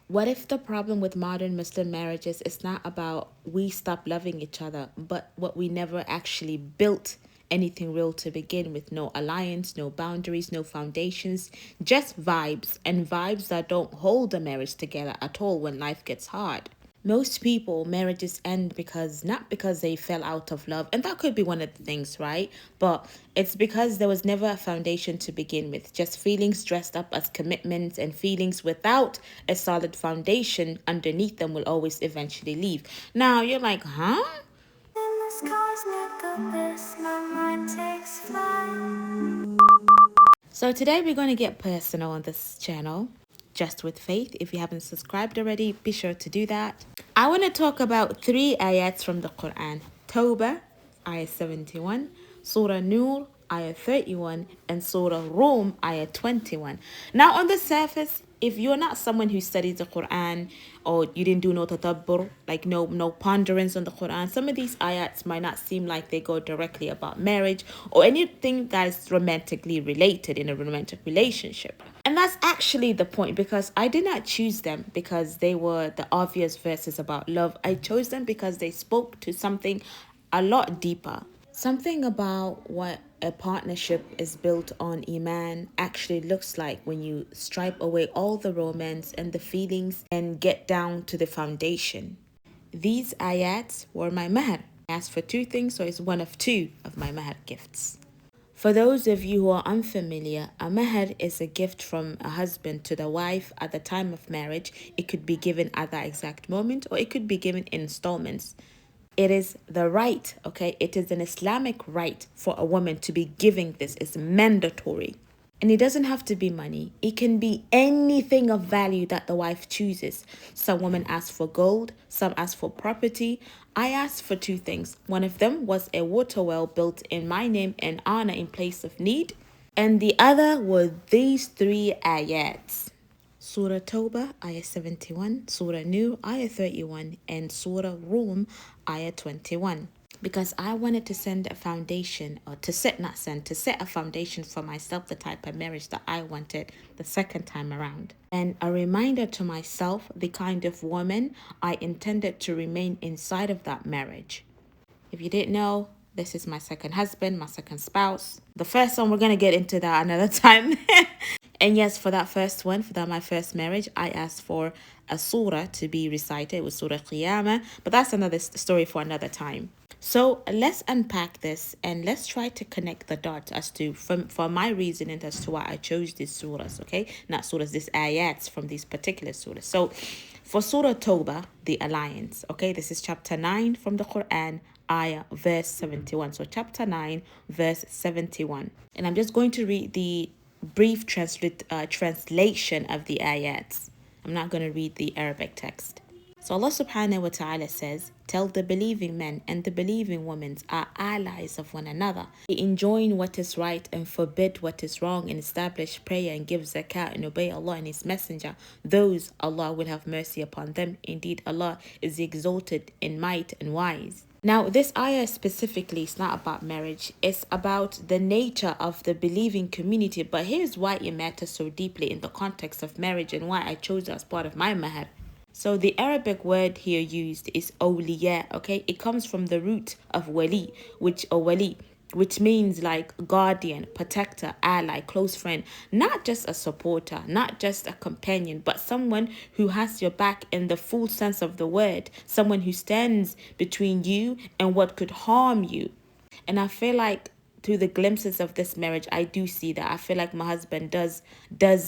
What if the problem with modern Muslim marriages is not about we stop loving each other, but what we never actually built anything real to begin with? No alliance, no boundaries, no foundations, just vibes, and vibes that don't hold the marriage together at all when life gets hard. Most people marriages end because not because they fell out of love, and that could be one of the things, right? But it's because there was never a foundation to begin with, just feelings dressed up as commitments, and feelings without a solid foundation underneath them will always eventually leave. Now you're like, huh? So today we're going to get personal on this channel, Just with Faith. If you haven't subscribed already, be sure to do that. I want to talk about three ayats from the Quran. Tawbah, ayah 71, Surah Nur, ayah 31, and Surah Rum, ayah 21. Now on the surface, if you're not someone who studies the Quran, or you didn't do no tadabbur, like no ponderance on the Quran, some of these ayats might not seem like they go directly about marriage or anything that is romantically related in a romantic relationship. And that's actually the point, because I did not choose them because they were the obvious verses about love. I chose them because they spoke to something a lot deeper. Something about what a partnership is built on Iman actually looks like when you stripe away all the romance and the feelings and get down to the foundation. These ayats were my Mahr. I asked for two things, so it's one of two of my Mahr gifts. For those of you who are unfamiliar, a Mahr is a gift from a husband to the wife at the time of marriage. It could be given at that exact moment, or it could be given in installments. It is the right, okay? It is an Islamic right for a woman to be giving this. It's mandatory. And it doesn't have to be money. It can be anything of value that the wife chooses. Some women ask for gold, some ask for property. I asked for two things. One of them was a water well built in my name and honor in place of need. And the other were these three ayats. Surah Tawbah, ayah 71, Surah Nur, ayah 31, and Surah Rum, ayah 21. Because I wanted to send a foundation, or to set a foundation for myself, the type of marriage that I wanted the second time around. And a reminder to myself, the kind of woman I intended to remain inside of that marriage. If you didn't know, this is my second husband, my second spouse. The first one, we're going to get into that another time. And yes, for that first one, my first marriage, I asked for a surah to be recited. It was Surah Qiyamah, but that's another story for another time. So let's unpack this and let's try to connect the dots as to, for my reasoning as to why I chose these surahs, okay? Not surahs, these ayats from these particular surahs. So for Surah Tawbah, the alliance, okay? This is chapter 9 from the Quran, ayah, verse 71. So chapter 9, verse 71. And I'm just going to read the brief translation of the ayats. I'm not going to read the Arabic text. So Allah subhanahu wa ta'ala says, tell the believing men and the believing women are allies of one another. They enjoin what is right and forbid what is wrong, and establish prayer and give zakat and obey Allah and His Messenger. Those Allah will have mercy upon them. Indeed, Allah is exalted in might and wise. Now, this ayah specifically is not about marriage. It's about the nature of the believing community. But here's why it matters so deeply in the context of marriage and why I chose it as part of my Mahr. So the Arabic word here used is awliya, okay? It comes from the root of wali, which means like guardian, protector, ally, close friend. Not just a supporter, not just a companion, but someone who has your back in the full sense of the word. Someone who stands between you and what could harm you. And I feel like through the glimpses of this marriage, I do see that. I feel like my husband does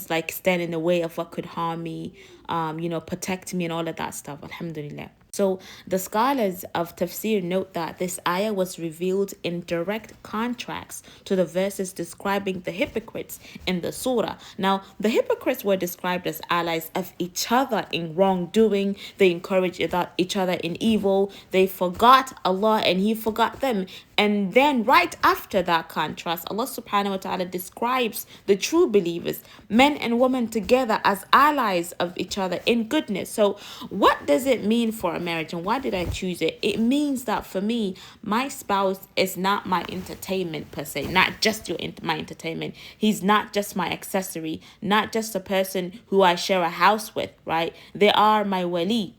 like stand in the way of what could harm me, protect me and all of that stuff. Alhamdulillah. So the scholars of tafsir note that this ayah was revealed in direct contrast to the verses describing the hypocrites in the surah. Now, the hypocrites were described as allies of each other in wrongdoing. They encouraged each other in evil. They forgot Allah and He forgot them. And then right after that contrast, Allah subhanahu wa ta'ala describes the true believers, men and women together as allies of each other in goodness. So what does it mean for a marriage, and why did I choose it? It means that for me, my spouse is not my entertainment per se, not just my entertainment. He's not just my accessory, not just a person who I share a house with, right? They are my wali.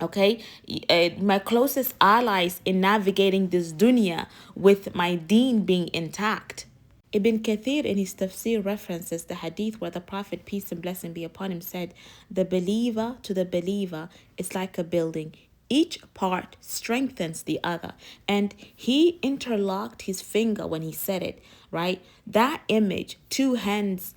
Okay, my closest allies in navigating this dunya with my deen being intact. Ibn Kathir in his tafsir references the hadith where the Prophet, peace and blessing be upon him, said, "The believer to the believer is like a building. Each part strengthens the other." And he interlocked his finger when he said it, right? That image, two hands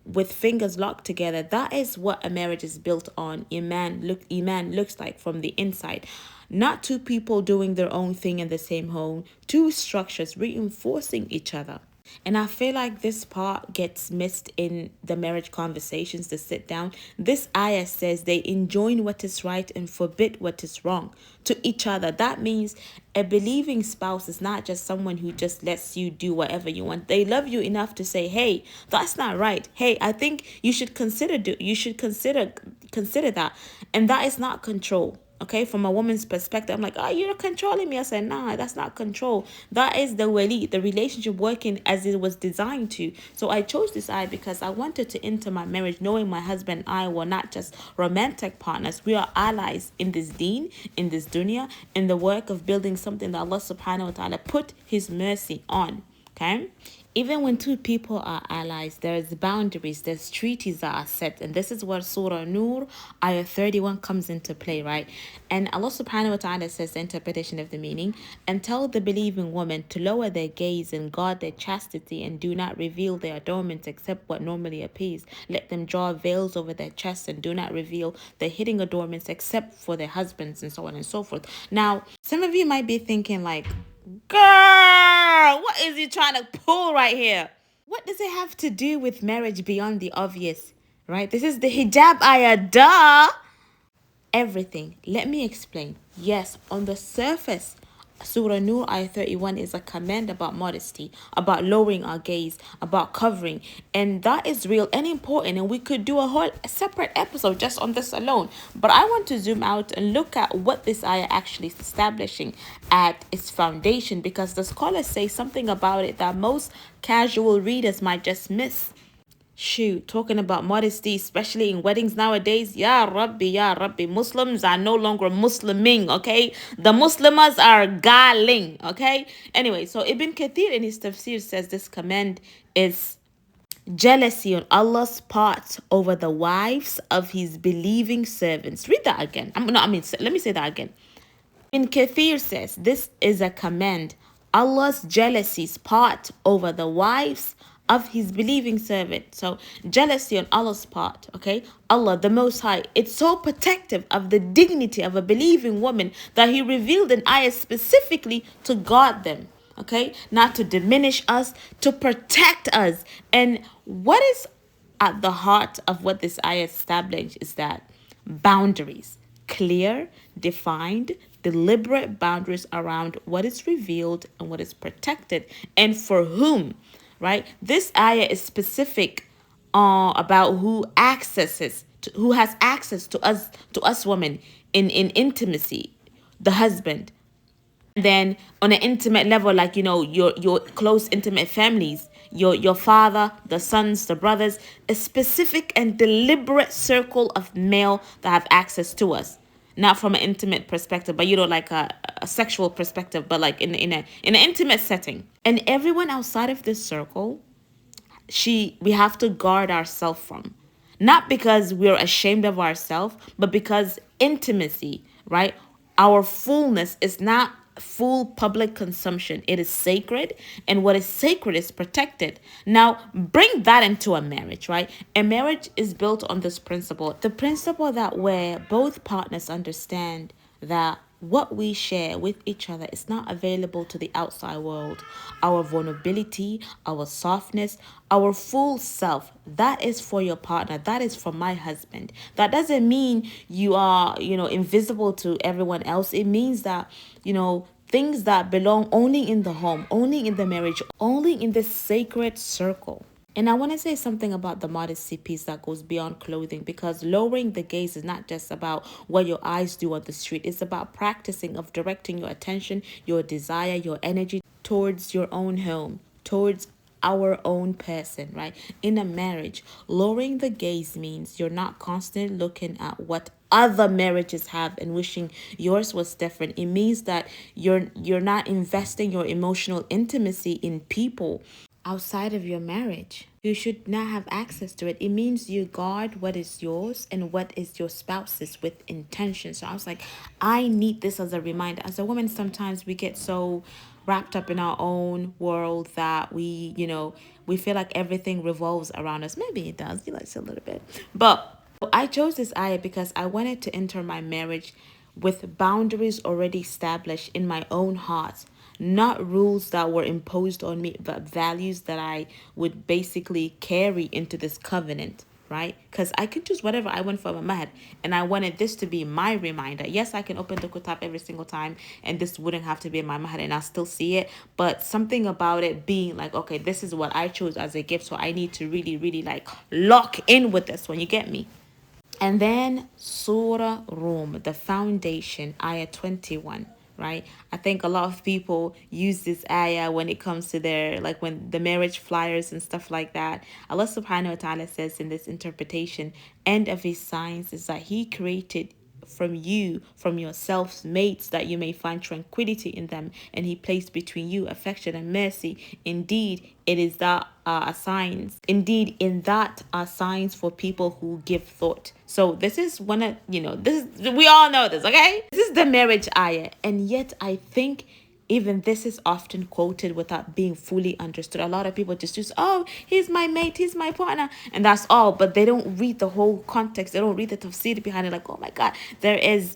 with fingers locked together, that is what a marriage is built on. Iman looks like from the inside. Not two people doing their own thing in the same home, two structures reinforcing each other. And I feel like this part gets missed in the marriage conversations, the sit down. This ayah says they enjoin what is right and forbid what is wrong to each other. That means a believing spouse is not just someone who just lets you do whatever you want. They love you enough to say, "Hey, that's not right. Hey, I think you should consider that." And that is not control. Okay, from a woman's perspective, I'm like, "Oh, you're controlling me." I said, "Nah, that's not control. That is the wali, the relationship working as it was designed to." So I chose this ayah because I wanted to enter my marriage knowing my husband and I were not just romantic partners. We are allies in this deen, in this dunya, in the work of building something that Allah subhanahu wa ta'ala put his mercy on. Okay, even when two people are allies, there's boundaries, there's treaties that are set. And this is where Surah Nur, Ayat 31 comes into play, right? And Allah subhanahu wa ta'ala says the interpretation of the meaning, "And tell the believing women to lower their gaze and guard their chastity and do not reveal their adornments except what normally appears. Let them draw veils over their chests and do not reveal their hidden adornments except for their husbands," and so on and so forth. Now, some of you might be thinking like, "Girl, what is he trying to pull right here? What does it have to do with marriage beyond the obvious?" Right? This is the hijab ayah, duh. Everything. Let me explain. Yes, on the surface, Surah Nur Ayah 31 is a command about modesty, about lowering our gaze, about covering. And that is real and important. And we could do a whole separate episode just on this alone. But I want to zoom out and look at what this ayah actually is establishing at its foundation, because the scholars say something about it that most casual readers might just miss. Shoot, talking about modesty, especially in weddings nowadays. Ya Rabbi, Ya Rabbi. Muslims are no longer Musliming, okay? The Muslimas are galing, okay? Anyway, so Ibn Kathir in his tafsir says this command is jealousy on Allah's part over the wives of his believing servants. Read that again. Let me say that again. Ibn Kathir says this is a command. Allah's jealousy's part over the wives of his believing servant. So jealousy on Allah's part, okay? Allah, the Most High, it's so protective of the dignity of a believing woman that he revealed an ayah specifically to guard them, okay? Not to diminish us, to protect us. And what is at the heart of what this ayah established is that boundaries, clear, defined, deliberate boundaries around what is revealed and what is protected and for whom, right? This ayah is specific about who has access to us women in intimacy, the husband. And then on an intimate level, like, your close intimate families, your father, the sons, the brothers, a specific and deliberate circle of male that have access to us. Not from an intimate perspective, but like a sexual perspective, but like in an intimate setting. And everyone outside of this circle, we have to guard ourselves from. Not because we're ashamed of ourselves, but because intimacy, right? Our fullness is not full public consumption. It is sacred, and what is sacred is protected. Now, bring that into a marriage, right? A marriage is built on this principle. The principle that where both partners understand that what we share with each other is not available to the outside world. Our vulnerability, our softness, our full self, that is for your partner. That is for my husband. That doesn't mean you are, invisible to everyone else. It means that, things that belong only in the home, only in the marriage, only in this sacred circle. And I want to say something about the modesty piece that goes beyond clothing, because lowering the gaze is not just about what your eyes do on the street. It's about practicing of directing your attention, your desire, your energy towards your own home, towards our own person, right? In a marriage, lowering the gaze means you're not constantly looking at what other marriages have and wishing yours was different. It means that you're not investing your emotional intimacy in people outside of your marriage. You should not have access to it. It means you guard what is yours and what is your spouse's with intention. So I was like, I need this as a reminder. As a woman, sometimes we get so wrapped up in our own world that we feel like everything revolves around us. Maybe it does, a little bit. But I chose this ayah because I wanted to enter my marriage with boundaries already established in my own heart, not rules that were imposed on me, but values that I would basically carry into this covenant, right? Because I could choose whatever I want for my Mahr, and I wanted this to be my reminder. Yes, I can open the Kutab every single time, and this wouldn't have to be my Mahr, and I'll still see it, but something about it being like, okay, this is what I chose as a gift, so I need to really, really like lock in with this one, you get me? And then Surah Rum, the foundation, ayah 21, right? I think a lot of people use this ayah when it comes to their, like when the marriage flyers and stuff like that. Allah subhanahu wa ta'ala says in this interpretation, end of his signs is that he created from you, from yourselves, mates, that you may find tranquility in them, and he placed between you affection and mercy. Indeed, it is that are signs. Indeed, in that are signs for people who give thought. So this is one of, this is, we all know this, okay? This is the marriage ayah, and yet I think even this is often quoted without being fully understood. A lot of people just use, oh, he's my mate, he's my partner, and that's all. But they don't read the whole context. They don't read the tafsir behind it. Like, oh my God, there is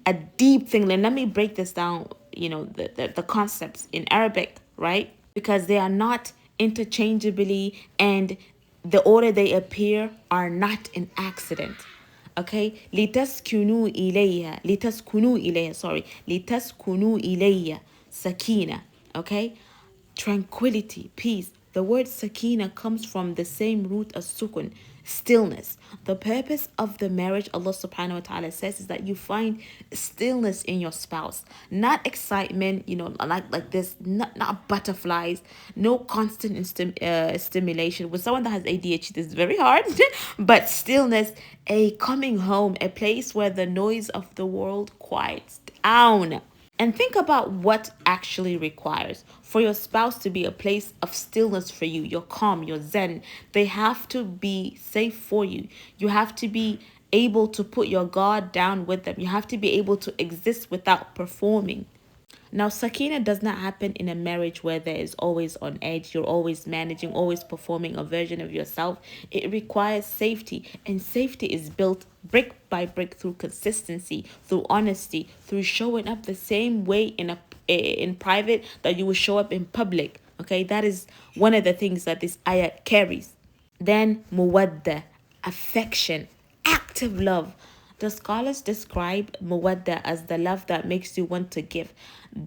a deep thing. And let me break this down, the concepts in Arabic, right? Because they are not interchangeably, and the order they appear are not an accident. Okay, لتسكنوا إليها, sorry, لتسكنوا إليها sakina. Okay, tranquility, peace. The word sakina comes from the same root as sukun, stillness. The purpose of the marriage, Allah subhanahu wa ta'ala says, is that you find stillness in your spouse, not excitement, like this, not butterflies, no constant stimulation. With someone that has ADHD, this is very hard, but stillness, a coming home, a place where the noise of the world quiets down. And think about what actually requires for your spouse to be a place of stillness for you. You're calm, you're zen. They have to be safe for you. You have to be able to put your guard down with them. You have to be able to exist without performing. Now, sakina does not happen in a marriage where there is always on edge, you're always managing, always performing a version of yourself. It requires safety, and safety is built brick by brick through consistency, through honesty, through showing up the same way in private that you will show up in public. Okay, that is one of the things that this ayah carries. Then muwadda, affection, active love. The scholars describe mawadda as the love that makes you want to give,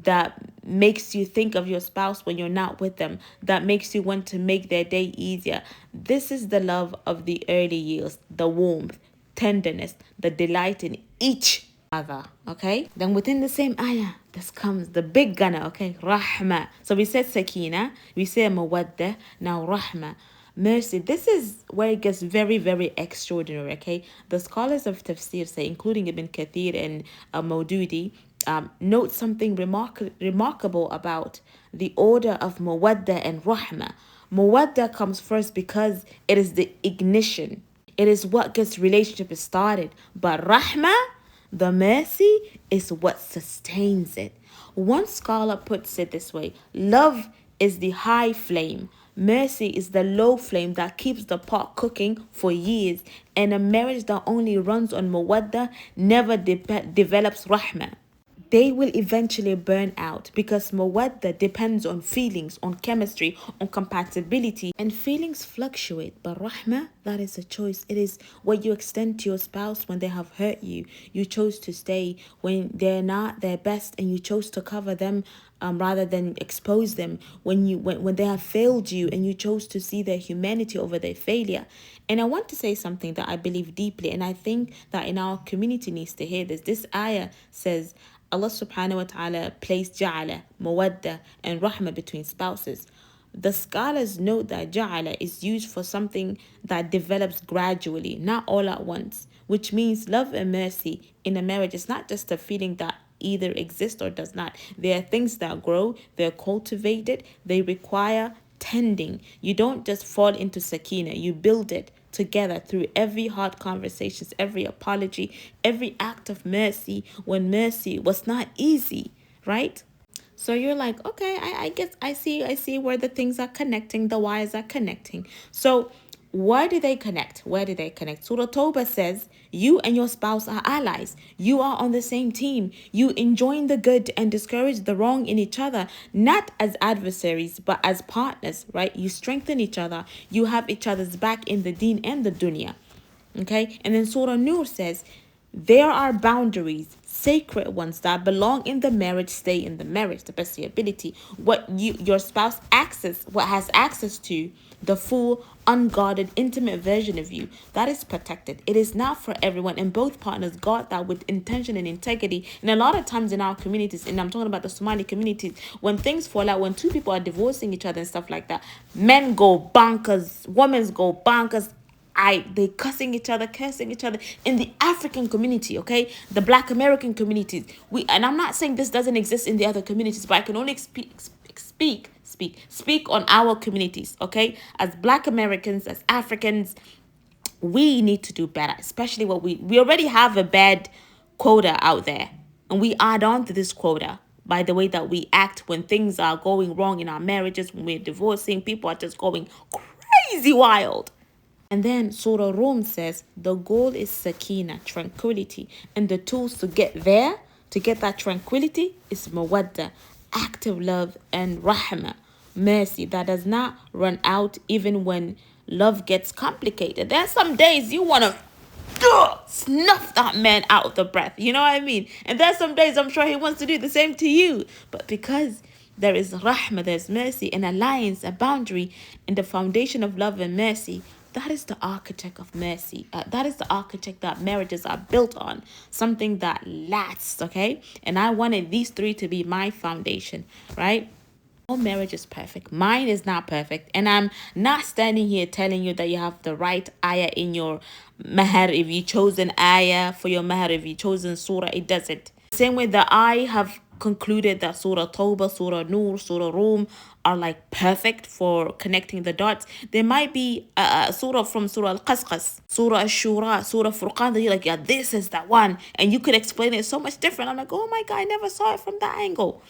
that makes you think of your spouse when you're not with them, that makes you want to make their day easier. This is the love of the early years, the warmth, tenderness, the delight in each other. Okay, then within the same ayah, this comes the big gunner. Okay, rahma. So we said sakina, we say mawadda, now rahma, mercy. This is where it gets very, very extraordinary. Okay, the scholars of tafsir say, including Ibn Kathir and Maududi, note something remarkable about the order of mawadda and rahma. Mawadda comes first because it is the ignition. It is what gets relationship started. But rahma, the mercy, is what sustains it. One scholar puts it this way: love is the high flame. Mercy is the low flame that keeps the pot cooking for years. And a marriage that only runs on mawadda never develops rahmah. they will eventually burn out, because mawadda depends on feelings, on chemistry, on compatibility, and feelings fluctuate. But rahmah, that is a choice. It is what you extend to your spouse when they have hurt you. You chose to stay when they're not their best, and you chose to cover them rather than expose them when they have failed you, and you chose to see their humanity over their failure. And I want to say something that I believe deeply, and I think that in our community needs to hear this. This ayah says Allah subhanahu wa ta'ala placed ja'ala, mawadda, and rahmah between spouses. The scholars note that ja'ala is used for something that develops gradually, not all at once, which means love and mercy in a marriage is not just a feeling that either exists or does not. They are things that grow, they're cultivated, they require tending. You don't just fall into sakina, you build it together through every hard conversations, every apology, every act of mercy when mercy was not easy, right? So you're like, okay, I guess I see where the things are connecting, the wires are connecting. So why do they connect? Where do they connect? Surah Tawbah says, you and your spouse are allies. You are on the same team. You enjoin the good and discourage the wrong in each other, not as adversaries, but as partners, right? You strengthen each other. You have each other's back in the deen and the dunya. Okay? And then Surah Nur says, there are boundaries, sacred ones that belong in the marriage, stay in the marriage, the best of your ability. What your spouse has access to, the full, unguarded, intimate version of you, that is protected. It is not for everyone, and both partners guard that with intention and integrity. And a lot of times in our communities, and I'm talking about the Somali communities, when things fall out, when two people are divorcing each other and stuff like that, men go bonkers, women go bonkers, they cursing each other, cursing each other in the African community, okay? The Black American communities. And I'm not saying this doesn't exist in the other communities, but I can only speak on our communities, okay? As Black Americans, as Africans, we need to do better, especially what we already have a bad quota out there, and we add on to this quota by the way that we act when things are going wrong in our marriages, when we're divorcing. People are just going crazy wild. And then Surah Rum says the goal is sakina, tranquility. And the tools to get there, to get that tranquility, is mawadda, active love, and rahmah, mercy that does not run out even when love gets complicated. There are some days you want to snuff that man out of the breath. You know what I mean? And there's some days I'm sure he wants to do the same to you. But because there is rahmah, there's mercy, an alliance, a boundary, and the foundation of love and mercy, that is the architect of mercy. That is the architect that marriages are built on. Something that lasts, okay? And I wanted these three to be my foundation, right? No marriage is perfect. Mine is not perfect. And I'm not standing here telling you that you have the right ayah in your Mahr. If you chose an ayah for your Mahr, if you chosen surah, it doesn't. Same way that I have concluded that Surah Tawbah, Surah Nur, Surah Rum are like perfect for connecting the dots. There might be a surah from Surah Al-Qasqas, Surah Al-Shura, Surah Furqan that you're like, yeah, this is that one. And you could explain it so much different. I'm like, oh my God, I never saw it from that angle.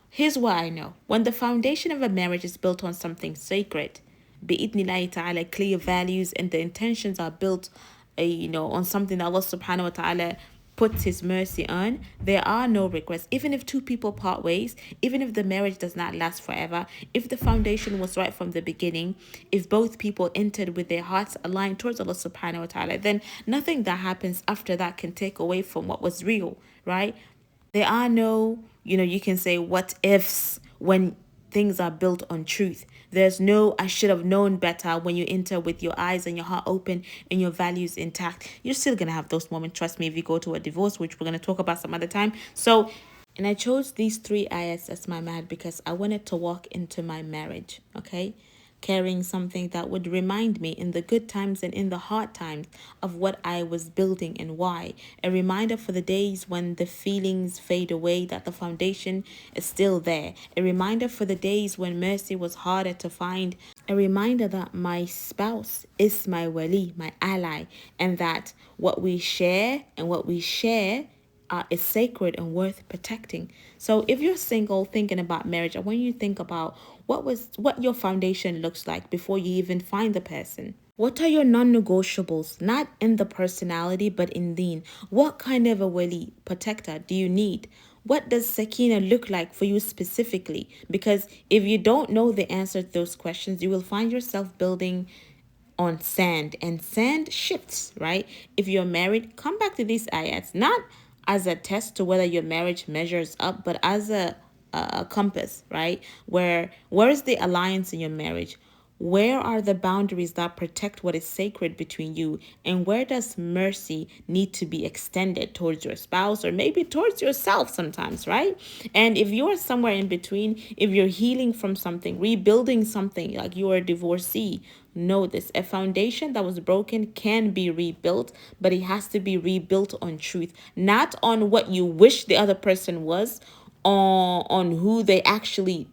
Here's what I know. When the foundation of a marriage is built on something sacred, bi'idnillahi ta'ala, clear values, and the intentions are built on something that Allah subhanahu wa ta'ala puts his mercy on, there are no regrets. Even if two people part ways, even if the marriage does not last forever, if the foundation was right from the beginning, if both people entered with their hearts aligned towards Allah subhanahu wa ta'ala, then nothing that happens after that can take away from what was real, right? There are no, you can say what ifs when things are built on truth. There's no I should have known better when you enter with your eyes and your heart open and your values intact. You're still going to have those moments. Trust me, if you go to a divorce, which we're going to talk about some other time. So, and I chose these 3 ayats as my Mahr because I wanted to walk into my marriage, okay? Carrying something that would remind me in the good times and in the hard times of what I was building and why. A reminder for the days when the feelings fade away, that the foundation is still there. A reminder for the days when mercy was harder to find. A reminder that my spouse is my wali, my ally, and that what we share is sacred and worth protecting. So if you're single thinking about marriage, I want you to think about what your foundation looks like before you even find the person. What are your non-negotiables, not in the personality but in deen? What kind of a wali protector do you need? what does sakina look like for you specifically? Because if you don't know the answer to those questions, you will find yourself building on sand, and sand shifts, right? If you're married, come back to these ayats, not as a test to whether your marriage measures up, but as a compass, right? Where's the alliance in your marriage? Where are the boundaries that protect what is sacred between you? And where does mercy need to be extended towards your spouse or maybe towards yourself sometimes, right? And if you are somewhere in between, if you're healing from something, rebuilding something, like you are a divorcee, know this: a foundation that was broken can be rebuilt, but it has to be rebuilt on truth, not on what you wish the other person was, on who they actually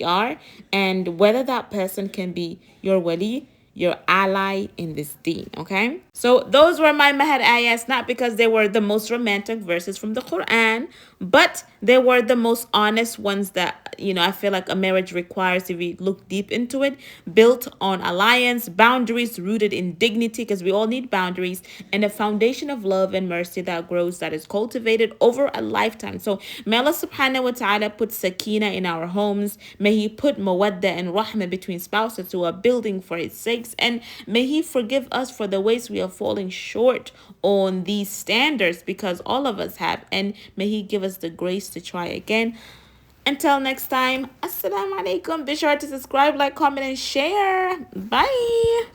are, and whether that person can be your wali, your ally in this deen. Okay, so those were my Mahr ayahs, not because they were the most romantic verses from the Quran, but they were the most honest ones that, I feel like a marriage requires if we look deep into it, built on alliance, boundaries rooted in dignity, because we all need boundaries, and a foundation of love and mercy that grows, that is cultivated over a lifetime. So may Allah subhanahu wa ta'ala put sakina in our homes. May He put mawadda and rahmah between spouses who are building for His sakes. And may He forgive us for the ways we are falling short on these standards, because all of us have. And may He give us the grace to try again. Until next time, assalamu alaikum. Be sure to subscribe, like, comment, and share. Bye.